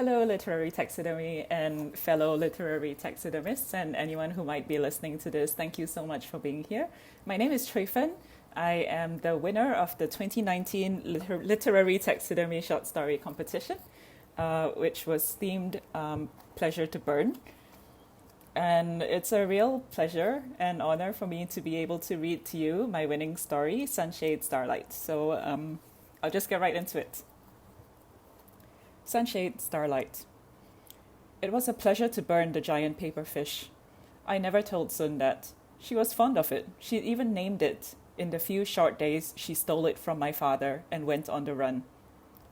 Hello, Literary Taxidermy and fellow literary taxidermists, and anyone who might be listening to this. Thank you so much for being here. My name is Cuifen. I am the winner of the 2019 Literary Taxidermy Short Story Competition, which was themed Pleasure to Burn. And it's a real pleasure and honor for me to be able to read to you my winning story, Sunshade, Starlight. So I'll just get right into it. Sunshade, Starlight. It was a pleasure to burn the giant paper fish. I never told Sun that. She was fond of it. She even named it. In the few short days, she stole it from my father and went on the run.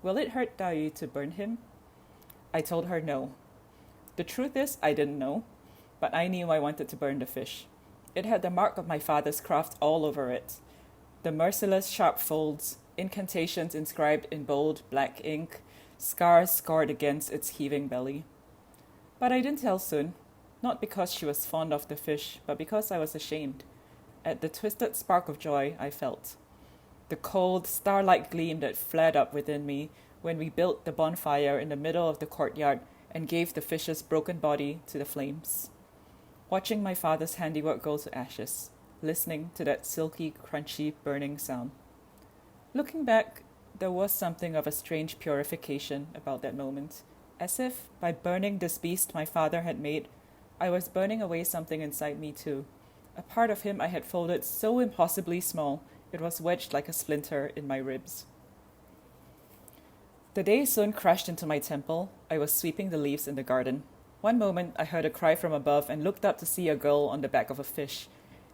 Will it hurt Dao to burn him? I told her no. The truth is, I didn't know, but I knew I wanted to burn the fish. It had the mark of my father's craft all over it. The merciless sharp folds, incantations inscribed in bold black ink, scars scored against its heaving belly. But I didn't tell Sun, not because she was fond of the fish, but because I was ashamed, at the twisted spark of joy I felt. The cold, starlight gleam that flared up within me when we built the bonfire in the middle of the courtyard and gave the fish's broken body to the flames. Watching my father's handiwork go to ashes, listening to that silky, crunchy, burning sound. Looking back, there was something of a strange purification about that moment, as if, by burning this beast my father had made, I was burning away something inside me too, a part of him I had folded so impossibly small it was wedged like a splinter in my ribs. The day Sun crashed into my temple, I was sweeping the leaves in the garden. One moment I heard a cry from above and looked up to see a girl on the back of a fish,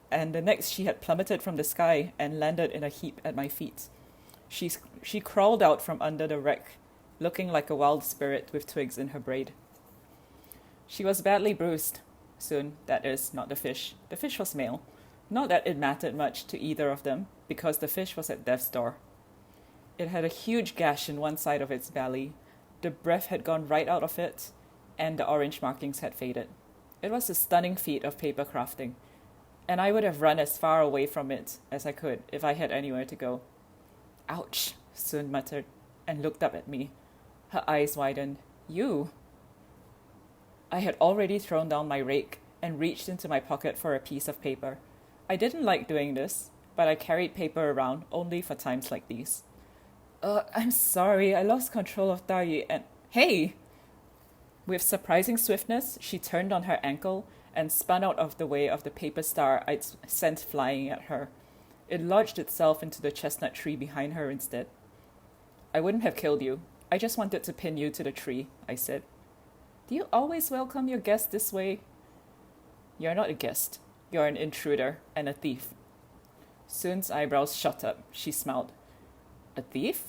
and the next she had plummeted from the sky and landed in a heap at my feet. She crawled out from under the wreck, looking like a wild spirit with twigs in her braid. She was badly bruised. Sun, that is, not the fish. The fish was male. Not that it mattered much to either of them, because the fish was at death's door. It had a huge gash in one side of its belly. The breath had gone right out of it, and the orange markings had faded. It was a stunning feat of paper crafting, and I would have run as far away from it as I could if I had anywhere to go. Ouch, Sun muttered, and looked up at me. Her eyes widened. You? I had already thrown down my rake and reached into my pocket for a piece of paper. I didn't like doing this, but I carried paper around only for times like these. I'm sorry, I lost control of Dao and... Hey! With surprising swiftness, she turned on her ankle and spun out of the way of the paper star I'd sent flying at her. It lodged itself into the chestnut tree behind her instead. I wouldn't have killed you. I just wanted to pin you to the tree, I said. Do you always welcome your guests this way? You're not a guest. You're an intruder and a thief. Sun's eyebrows shot up. She smiled. A thief?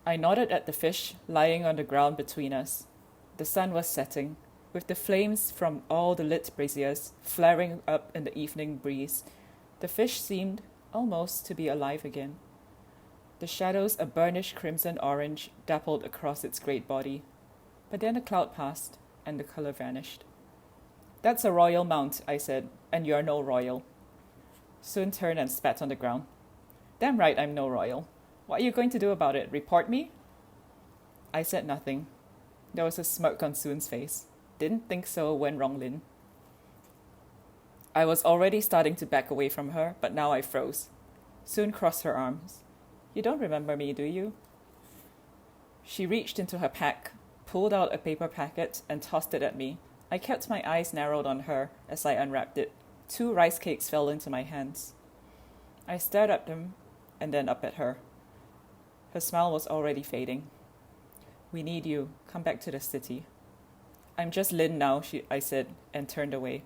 I nodded at the fish lying on the ground between us. The sun was setting, with the flames from all the lit braziers flaring up in the evening breeze. The fish seemed almost to be alive again. The shadows, a burnished crimson-orange, dappled across its great body. But then a cloud passed, and the color vanished. That's a royal mount, I said, and you're no royal. Sun turned and spat on the ground. Damn right I'm no royal. What are you going to do about it? Report me? I said nothing. There was a smirk on Sun's face. Didn't think so when wrong, Lin. I was already starting to back away from her, but now I froze. Sun crossed her arms. You don't remember me, do you? She reached into her pack, pulled out a paper packet, and tossed it at me. I kept my eyes narrowed on her as I unwrapped it. 2 rice cakes fell into my hands. I stared at them, and then up at her. Her smile was already fading. We need you. Come back to the city. I'm just Lin now, I said, and turned away.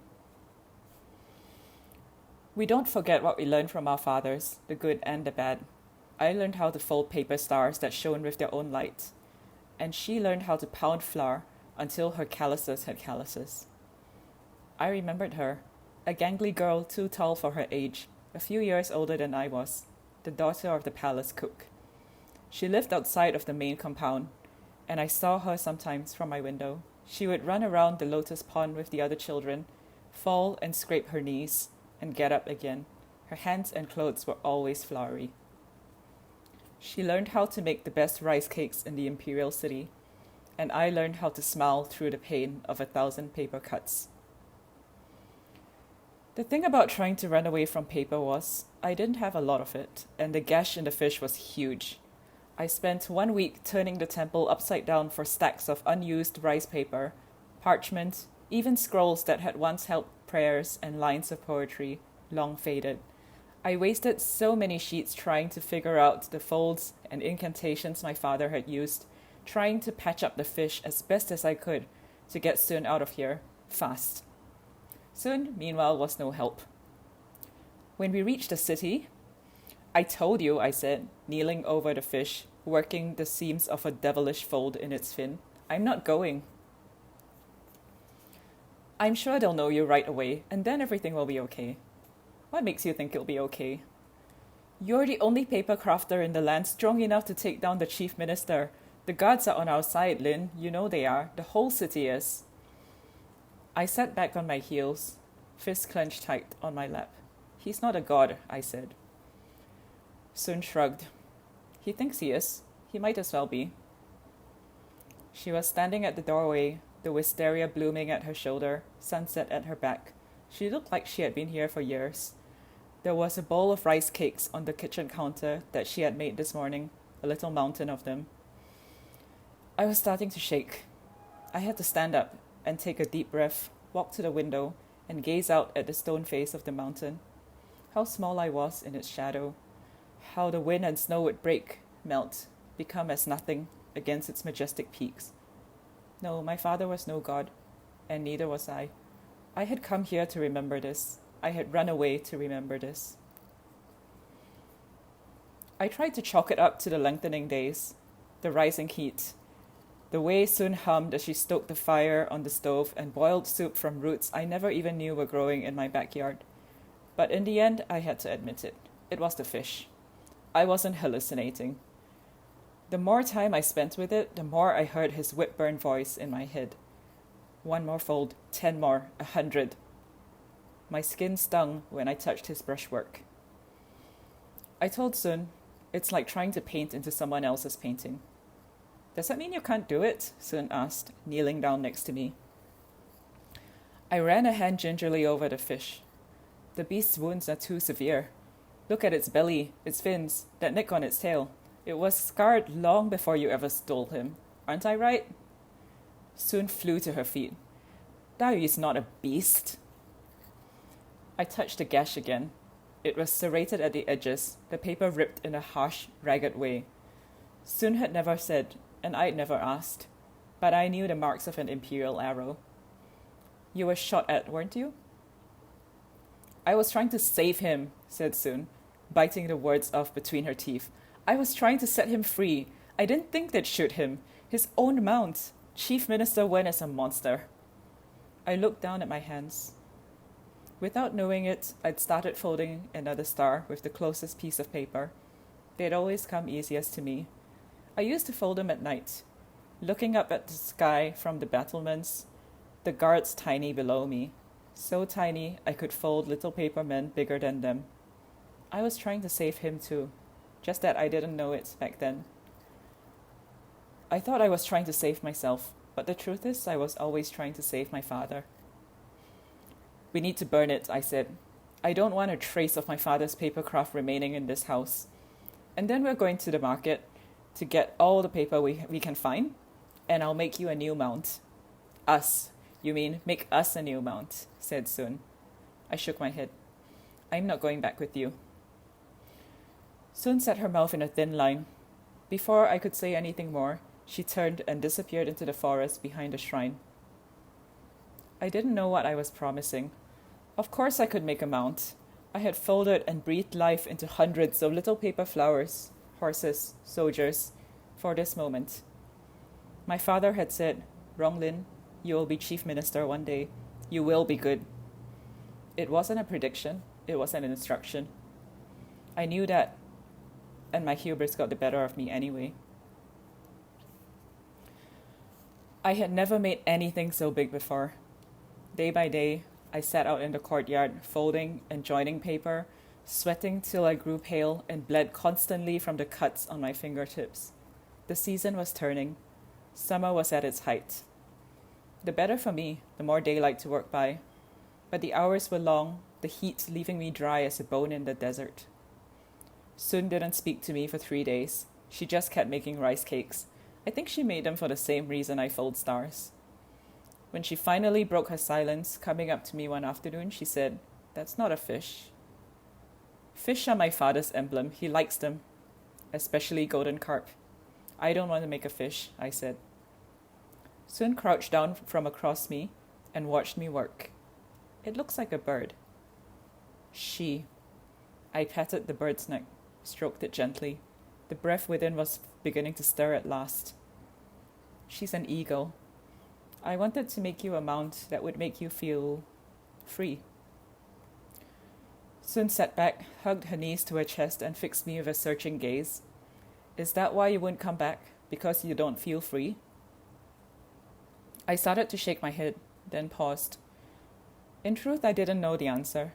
We don't forget what we learned from our fathers, the good and the bad. I learned how to fold paper stars that shone with their own light, and she learned how to pound flour until her calluses had calluses. I remembered her, a gangly girl too tall for her age, a few years older than I was, the daughter of the palace cook. She lived outside of the main compound, and I saw her sometimes from my window. She would run around the lotus pond with the other children, fall and scrape her knees, and get up again. Her hands and clothes were always flowery. She learned how to make the best rice cakes in the imperial city. and I learned how to smile through the pain of 1,000 paper cuts. The thing about trying to run away from paper was I didn't have a lot of it, and the gash in the fish was huge. I spent 1 week turning the temple upside down for stacks of unused rice paper, parchment, even scrolls that had once held prayers and lines of poetry, long faded. I wasted so many sheets trying to figure out the folds and incantations my father had used, trying to patch up the fish as best as I could to get Sun out of here, fast. Sun, meanwhile, was no help. When we reached the city, I told you, I said, kneeling over the fish, working the seams of a devilish fold in its fin. I'm not going. I'm sure they'll know you right away, and then everything will be okay. What makes you think it'll be okay? You're the only paper crafter in the land strong enough to take down the chief minister. The gods are on our side, Lin. You know they are. The whole city is. I sat back on my heels, fist clenched tight on my lap. He's not a god, I said. Sun shrugged. He thinks he is. He might as well be. She was standing at the doorway, the wisteria blooming at her shoulder, sunset at her back. She looked like she had been here for years. There was a bowl of rice cakes on the kitchen counter that she had made this morning, a little mountain of them. I was starting to shake. I had to stand up and take a deep breath, walk to the window, and gaze out at the stone face of the mountain. How small I was in its shadow. How the wind and snow would break, melt, become as nothing against its majestic peaks. No, my father was no god, and neither was I. I had come here to remember this. I had run away to remember this. I tried to chalk it up to the lengthening days, the rising heat, the way Sun hummed as she stoked the fire on the stove and boiled soup from roots I never even knew were growing in my backyard. But in the end, I had to admit it. It was the fish. I wasn't hallucinating. The more time I spent with it, the more I heard his whip-burn voice in my head. 1 more fold, 10 more, 100. My skin stung when I touched his brushwork. I told Sun, it's like trying to paint into someone else's painting. Does that mean you can't do it? Sun asked, kneeling down next to me. I ran a hand gingerly over the fish. The beast's wounds are too severe. Look at its belly, its fins, that nick on its tail. It was scarred long before you ever stole him. Aren't I right? Sun flew to her feet. Thou is not a beast. I touched the gash again. It was serrated at the edges, the paper ripped in a harsh, ragged way. Sun had never said, and I'd never asked, but I knew the marks of an imperial arrow. You were shot at, weren't you? I was trying to save him, said Sun, biting the words off between her teeth. I was trying to set him free. I didn't think they'd shoot him. His own mount. Chief Minister Wen is a monster. I looked down at my hands. Without knowing it, I'd started folding another star with the closest piece of paper. They'd always come easiest to me. I used to fold them at night, looking up at the sky from the battlements, the guards tiny below me, so tiny I could fold little paper men bigger than them. I was trying to save him too, just that I didn't know it back then. I thought I was trying to save myself, but the truth is I was always trying to save my father. We need to burn it, I said. I don't want a trace of my father's papercraft remaining in this house. And then we're going to the market to get all the paper we can find, and I'll make you a new mount. Us. You mean make us a new mount, said Sun. I shook my head. I'm not going back with you. Sun set her mouth in a thin line. Before I could say anything more, she turned and disappeared into the forest behind the shrine. I didn't know what I was promising. Of course I could make a mount. I had folded and breathed life into hundreds of little paper flowers, horses, soldiers, for this moment. My father had said, Ronglin, you will be chief minister one day. You will be good. It wasn't a prediction. It was an instruction. I knew that, and my hubris got the better of me anyway. I had never made anything so big before. Day by day, I sat out in the courtyard, folding and joining paper, sweating till I grew pale and bled constantly from the cuts on my fingertips. The season was turning. Summer was at its height. The better for me, the more daylight to work by. But the hours were long, the heat leaving me dry as a bone in the desert. Sun didn't speak to me for 3 days. She just kept making rice cakes. I think she made them for the same reason I fold stars. When she finally broke her silence, coming up to me one afternoon, she said, "That's not a fish." Fish are my father's emblem. He likes them, especially golden carp. I don't want to make a fish, I said. Sun crouched down from across me and watched me work. It looks like a bird. She. I patted the bird's neck, stroked it gently. The breath within was beginning to stir at last. She's an eagle. I wanted to make you a mount that would make you feel free. Sun sat back, hugged her knees to her chest, and fixed me with a searching gaze. Is that why you wouldn't come back? Because you don't feel free? I started to shake my head, then paused. In truth, I didn't know the answer.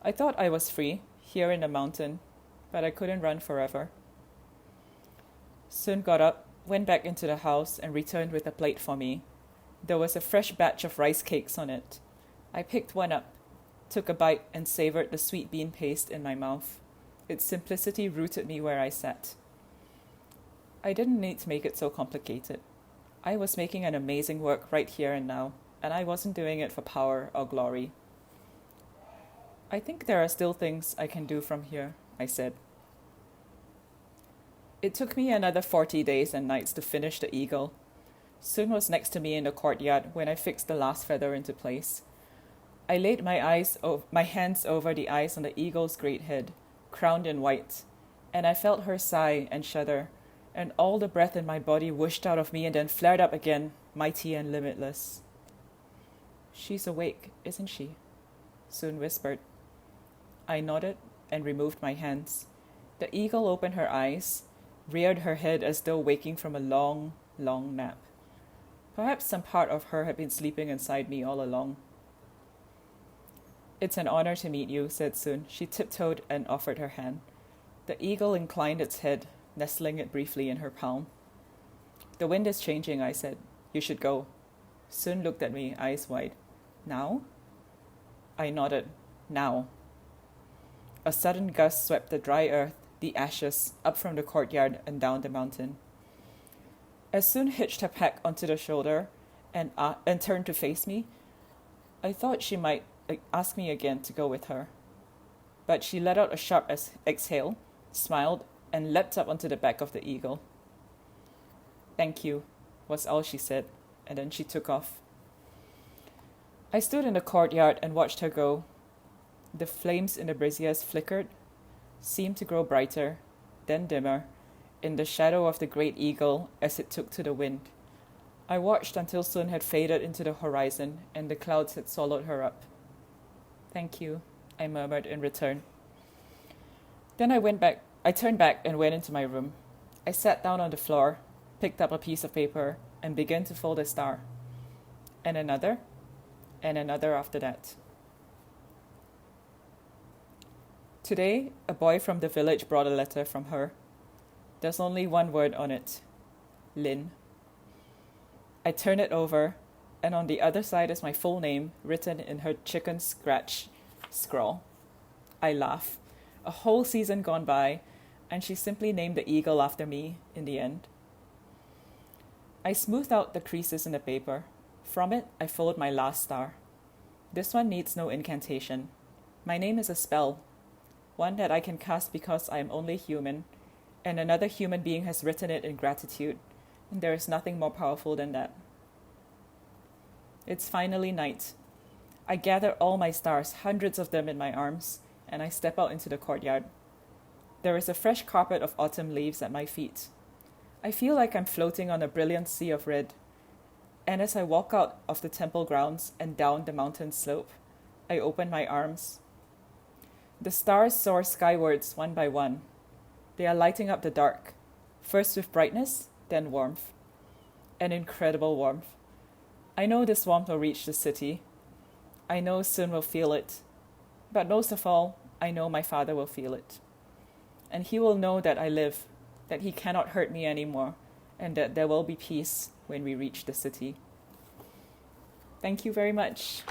I thought I was free, here in the mountain, but I couldn't run forever. Sun got up, went back into the house, and returned with a plate for me. There was a fresh batch of rice cakes on it. I picked one up, took a bite, and savored the sweet bean paste in my mouth. Its simplicity rooted me where I sat. I didn't need to make it so complicated. I was making an amazing work right here and now, and I wasn't doing it for power or glory. I think there are still things I can do from here, I said. It took me another 40 days and nights to finish the eagle. Sun was next to me in the courtyard when I fixed the last feather into place. I laid my hands over the eyes on the eagle's great head, crowned in white, and I felt her sigh and shudder, and all the breath in my body whooshed out of me and then flared up again, mighty and limitless. She's awake, isn't she? Sun whispered. I nodded and removed my hands. The eagle opened her eyes, reared her head as though waking from a long, long nap. Perhaps some part of her had been sleeping inside me all along. It's an honor to meet you, said Sun. She tiptoed and offered her hand. The eagle inclined its head, nestling it briefly in her palm. The wind is changing, I said. You should go. Sun looked at me, eyes wide. Now? I nodded. Now. A sudden gust swept the dry earth, the ashes, up from the courtyard and down the mountain. As Sun hitched her pack onto the shoulder and turned to face me, I thought she might ask me again to go with her. But she let out a sharp exhale, smiled, and leapt up onto the back of the eagle. Thank you, was all she said, and then she took off. I stood in the courtyard and watched her go. The flames in the braziers flickered, seemed to grow brighter, then dimmer, in the shadow of the great eagle as it took to the wind. I watched until Sun had faded into the horizon and the clouds had swallowed her up. Thank you, I murmured in return. Then I turned back and went into my room. I sat down on the floor, picked up a piece of paper, and began to fold a star. And another after that. Today, a boy from the village brought a letter from her. There's only one word on it. Lin. I turn it over, and on the other side is my full name written in her chicken scratch scrawl. I laugh. A whole season gone by, and she simply named the eagle after me in the end. I smoothed out the creases in the paper. From it, I fold my last star. This one needs no incantation. My name is a spell, one that I can cast because I am only human, and another human being has written it in gratitude, and there is nothing more powerful than that. It's finally night. I gather all my stars, hundreds of them in my arms, and I step out into the courtyard. There is a fresh carpet of autumn leaves at my feet. I feel like I'm floating on a brilliant sea of red, and as I walk out of the temple grounds and down the mountain slope, I open my arms. The stars soar skywards one by one. They are lighting up the dark, first with brightness, then warmth. An incredible warmth. I know this warmth will reach the city. I know Sun will feel it. But most of all, I know my father will feel it. And he will know that I live, that he cannot hurt me anymore, and that there will be peace when we reach the city. Thank you very much.